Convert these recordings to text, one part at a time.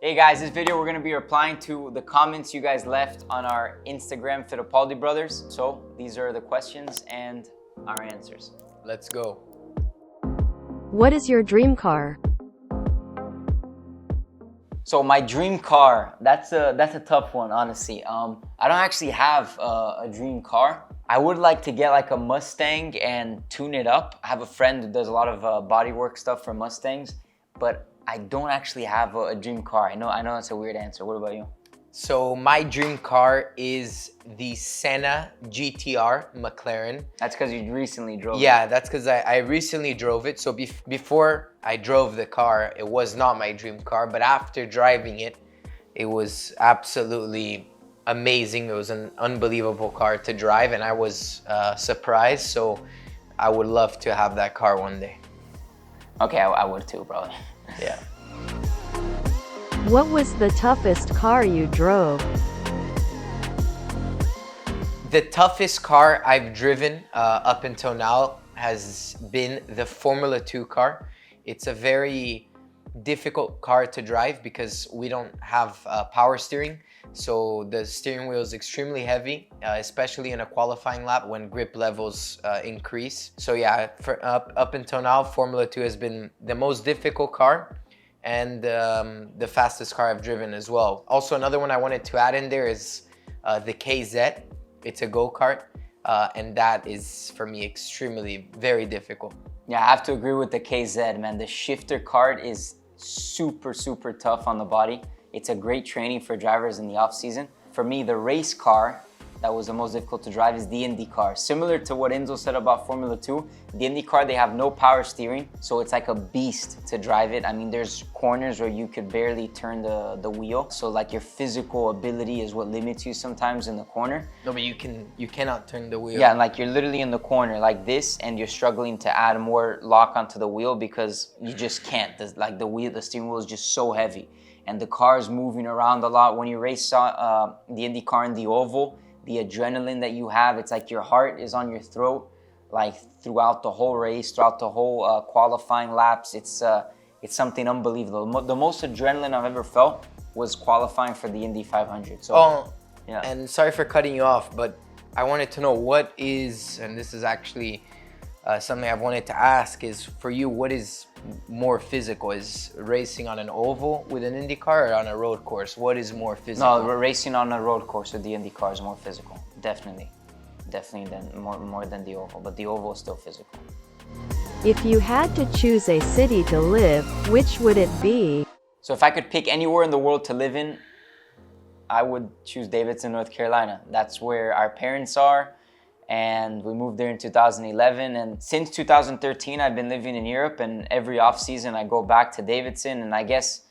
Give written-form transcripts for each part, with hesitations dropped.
Hey guys, this video we're going to be replying to the comments you guys left on our Instagram, Fittipaldi Brothers. So these are the questions and our answers. Let's go. What is your dream car? So my dream car, that's a tough one, honestly. I don't actually have a dream car. I would like to get like a Mustang and tune it up. I have a friend who does a lot of bodywork stuff for Mustangs, but I don't actually have a dream car. I know that's a weird answer. What about you? So my dream car is the Senna GTR McLaren. That's because you recently drove it. Yeah, that's because I recently drove it. So before I drove the car, it was not my dream car. But after driving it, it was absolutely amazing. It was an unbelievable car to drive, and I was surprised. So I would love to have that car one day. Okay, I would too, probably. Yeah. What was the toughest car you drove? The toughest car I've driven up until now has been the Formula 2 car. It's a very difficult car to drive because we don't have power steering. So the steering wheel is extremely heavy, especially in a qualifying lap when grip levels increase. So yeah, up until now, Formula 2 has been the most difficult car and the fastest car I've driven as well. Also, another one I wanted to add in there is the KZ. It's a go-kart, and that is, for me, extremely, very difficult. Yeah, I have to agree with the KZ, man. The shifter kart is super, super tough on the body. It's a great training for drivers in the off season. For me, the race car that was the most difficult to drive is the Indy car. Similar to what Enzo said about Formula 2, the Indy car, they have no power steering, so it's like a beast to drive it. I mean, there's corners where you could barely turn the wheel. So like your physical ability is what limits you sometimes in the corner. No, but you cannot turn the wheel. Yeah, like you're literally in the corner like this, and you're struggling to add more lock onto the wheel because you just can't. The steering wheel is just so heavy. And the car is moving around a lot. When you race the Indy car in the oval, the adrenaline that you have, it's like your heart is on your throat, like throughout the whole race, throughout the whole qualifying laps. It's something unbelievable. The most adrenaline I've ever felt was qualifying for the Indy 500. So, yeah. And sorry for cutting you off, but I wanted to know what is, and this is actually something I've wanted to ask, is for you, what is more physical? Is racing on an oval with an Indy car or on a road course? What is more physical? No, racing on a road course with the Indy car is more physical. Definitely more than the oval, but the oval is still physical. If you had to choose a city to live, which would it be? So if I could pick anywhere in the world to live in, I would choose Davidson, North Carolina. That's where our parents are. And we moved there in 2011, and since 2013 I've been living in Europe, and every off season I go back to Davidson, and I guess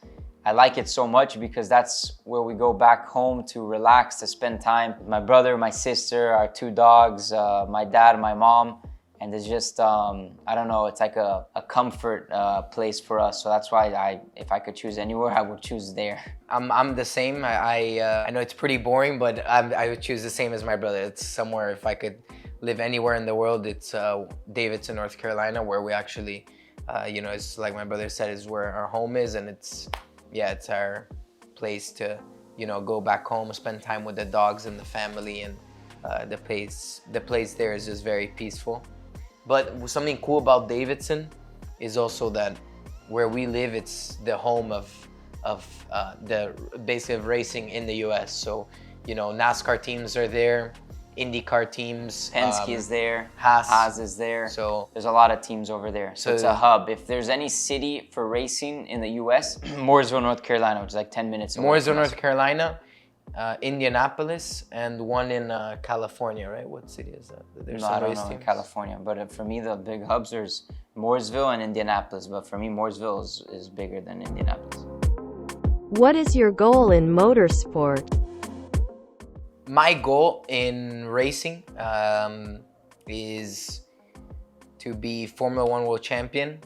I like it so much because that's where we go back home to relax, to spend time with my brother, my sister, our two dogs, my dad, my mom, and it's just I don't know, it's like a comfort place for us. So that's why if I could choose anywhere, I would choose there. I'm the same. I know it's pretty boring, but I would choose the same as my brother. It's somewhere, if I could live anywhere in the world, it's Davidson, North Carolina, where we actually, it's like my brother said, is where our home is, and it's our place to, go back home, spend time with the dogs and the family, and the place there is just very peaceful. But something cool about Davidson is also that where we live, it's the home of basically of racing in the US. So, NASCAR teams are there, IndyCar teams. Penske is there, Haas is there. So there's a lot of teams over there. So it's a hub. If there's any city for racing in the US, Mooresville, North Carolina, which is like 10 minutes away. Mooresville, North Carolina, Indianapolis, and one in California, right? What city is that? I don't know in California, but for me, the big hubs, there's Mooresville and Indianapolis. But for me, Mooresville is bigger than Indianapolis. What is your goal in motorsport? My goal in racing is to be Formula 1 World Champion.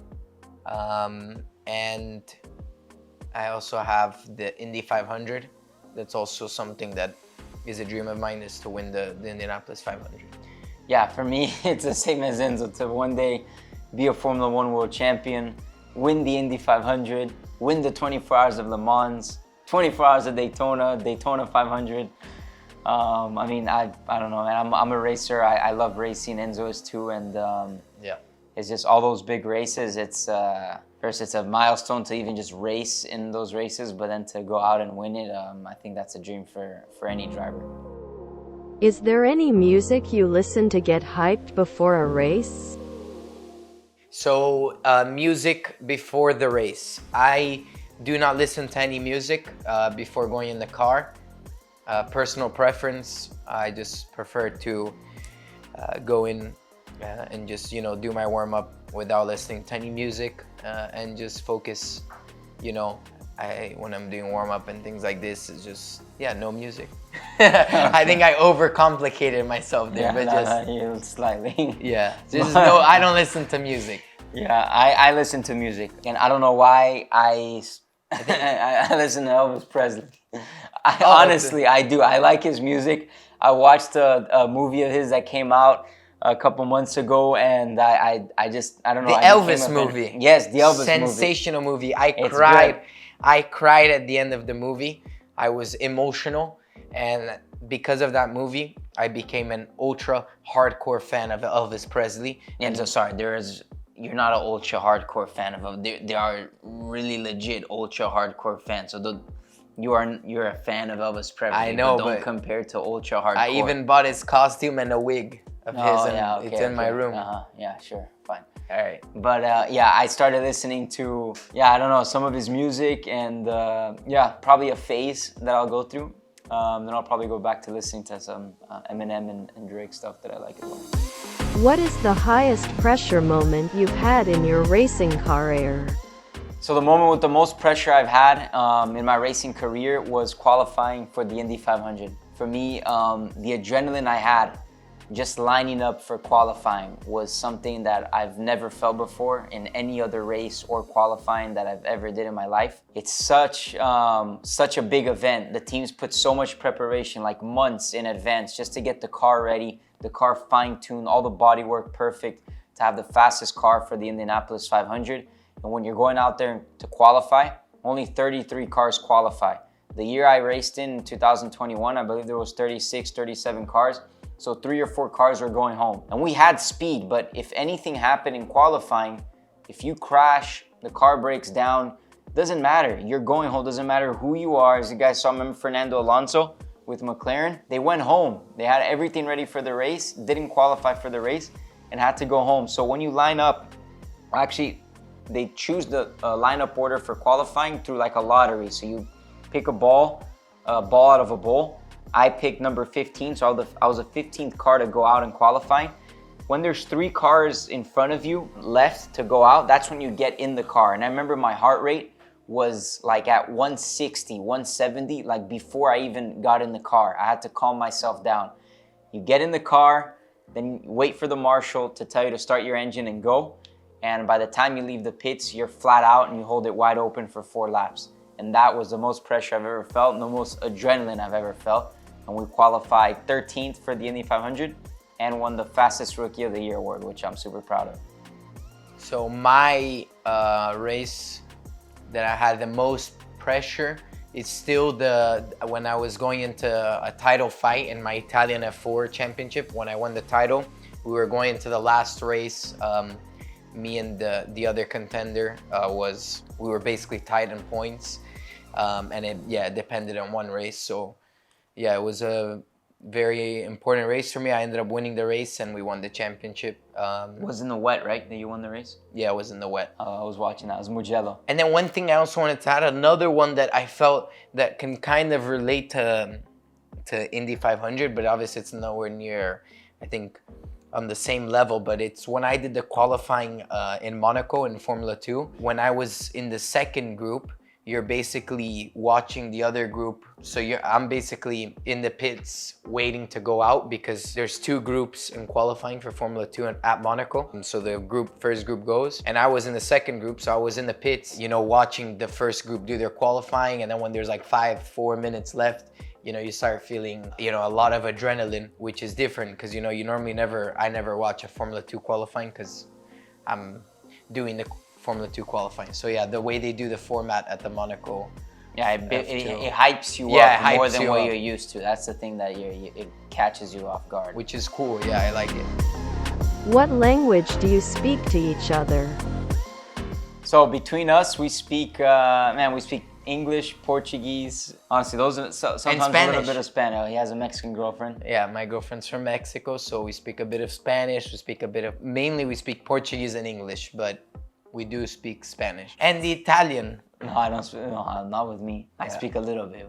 And I also have the Indy 500. That's also something that is a dream of mine, is to win the Indianapolis 500. Yeah, for me, it's the same as Enzo, to one day be a Formula 1 World Champion, win the Indy 500, win the 24 Hours of Le Mans, 24 hours of Daytona 500. I mean, I don't know, man. I'm a racer. I love racing. Enzo is too, and Yeah. it's just all those big races. It's first, it's a milestone to even just race in those races, but then to go out and win it, I think that's a dream for any driver. Is there any music you listen to get hyped before a race? So music before the race. I do not listen to any music before going in the car. Personal preference, I just prefer to go in and just, you know, do my warm-up without listening to any music and just focus, you know, when I'm doing warm-up and things like this, it's just, yeah, no music. I think I overcomplicated myself there, but just... you slightly. Yeah, just no, I don't listen to music. Yeah, I listen to music, and I don't know why I listen to Elvis Presley. Honestly, I do. I like his music. I watched a movie of his that came out a couple months ago, and I don't know. The Elvis movie. Yes, the Elvis movie. Sensational movie. I It's cried. good. I cried at the end of the movie. I was emotional, and because of that movie, I became an ultra hardcore fan of Elvis Presley. And so sorry, you're not an ultra hardcore fan of them. They are really legit ultra hardcore fans. So you're a fan of Elvis Presley. I know, but don't but compare to ultra hardcore. I even bought his costume and a wig of his, and yeah, it's in my room. Yeah, sure, fine. All right. But yeah, I started listening to, I don't know, some of his music, and yeah, probably a phase that I'll go through. Then I'll probably go back to listening to some Eminem and Drake stuff that I like as well. What is the highest pressure moment you've had in your racing career? So the moment with the most pressure I've had in my racing career was qualifying for the Indy 500. For me, the adrenaline I had just lining up for qualifying was something that I've never felt before in any other race or qualifying that I've ever did in my life. It's such a big event. The teams put so much preparation, like months in advance, just to get the car ready, the car fine-tuned, all the bodywork perfect to have the fastest car for the Indianapolis 500. And when you're going out there to qualify, only 33 cars qualify. The year I raced in 2021, I believe there was 36, 37 cars. So 3 or 4 cars were going home. And we had speed, but if anything happened in qualifying, if you crash, the car breaks down, doesn't matter. You're going home, doesn't matter who you are. As you guys saw, remember Fernando Alonso with McLaren? They went home. They had everything ready for the race, didn't qualify for the race, and had to go home. So when you line up, actually, they choose the lineup order for qualifying through like a lottery. So you pick a ball out of a bowl. I picked number 15, so I was the 15th car to go out and qualify. When there's 3 cars in front of you left to go out, that's when you get in the car. And I remember my heart rate was like at 160, 170, like before I even got in the car. I had to calm myself down. You get in the car, then you wait for the marshal to tell you to start your engine and go. And by the time you leave the pits, you're flat out and you hold it wide open for 4 laps. And that was the most pressure I've ever felt and the most adrenaline I've ever felt. And we qualified 13th for the Indy 500 and won the fastest Rookie of the Year award, which I'm super proud of. So my race that I had the most pressure is still when I was going into a title fight in my Italian F4 championship. When I won the title, we were going into the last race. Me and the other contender we were basically tied in points, and it depended on one race. So yeah, it was a very important race for me. I ended up winning the race and we won the championship. It was in the wet, right, that you won the race? Yeah, it was in the wet. I was watching that. It was Mugello. And then one thing I also wanted to add, another one that I felt that can kind of relate to Indy 500, but obviously it's nowhere near, I think, on the same level, but it's when I did the qualifying in Monaco in Formula 2. When I was in the second group, you're basically watching the other group. So I'm basically in the pits waiting to go out because there's 2 groups in qualifying for Formula 2 at Monaco. And so the first group goes, and I was in the second group, so I was in the pits, watching the first group do their qualifying, and then when there's like 4 minutes left, you start feeling, a lot of adrenaline, which is different because, you normally I never watch a Formula 2 qualifying because I'm doing the Formula 2 qualifying. So yeah, the way they do the format at the Monaco Yeah, it F2. hypes you Yeah, up it more hypes than you what up. you're used to. That's the thing that it catches you off guard. Which is cool. Yeah, I like it. What language do you speak to each other? So between us, we speak, we speak English, Portuguese. Honestly, those are sometimes a little bit of Spanish. He has a Mexican girlfriend. Yeah, my girlfriend's from Mexico, so we speak a bit of Spanish. We speak a bit of, mainly we speak Portuguese and English, but we do speak Spanish. And the Italian. No, I don't speak, no, not with me. I speak a little bit.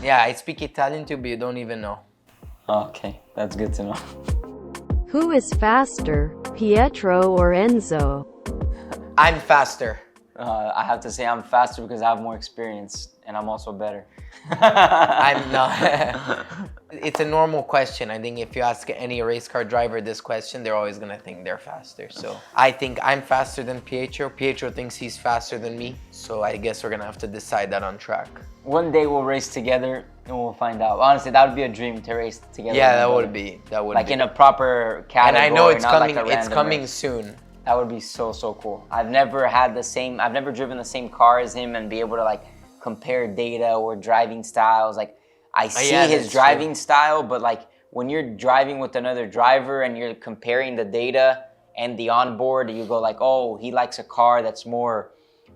Yeah, I speak Italian too, but you don't even know. Okay, that's good to know. Who is faster, Pietro or Enzo? I'm faster. I have to say I'm faster because I have more experience and I'm also better. I'm not. It's a normal question. I think if you ask any race car driver this question, they're always gonna think they're faster. So I think I'm faster than Pietro. Pietro thinks he's faster than me. So I guess we're gonna have to decide that on track. One day we'll race together and we'll find out. Honestly, that would be a dream to race together. Yeah, that would be. Like in a proper category. And I know it's not coming. Like a It's random coming race. soon. That would be so cool. I've never driven the same car as him and be able to like compare data or driving styles. Like I see his driving style, but like when you're driving with another driver and you're comparing the data and the onboard, you go like, oh, he likes a car that's more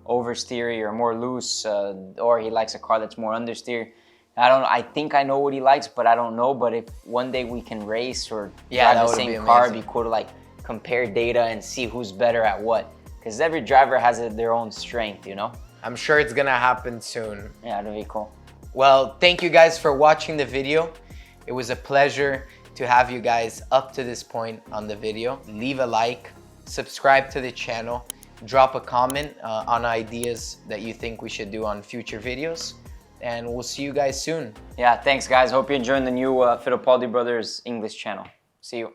oversteery or more loose, or he likes a car that's more understeer. I think I know what he likes, but I don't know. But if one day we can race or drive the same car, it'd be cool to like compare data and see who's better at what. Because every driver has their own strength, you know? I'm sure it's gonna happen soon. Yeah, that'd be cool. Well, thank you guys for watching the video. It was a pleasure to have you guys up to this point on the video. Leave a like, subscribe to the channel, drop a comment on ideas that you think we should do on future videos, and we'll see you guys soon. Yeah, thanks guys. Hope you're enjoying the new Fittipaldi Brothers English channel. See you.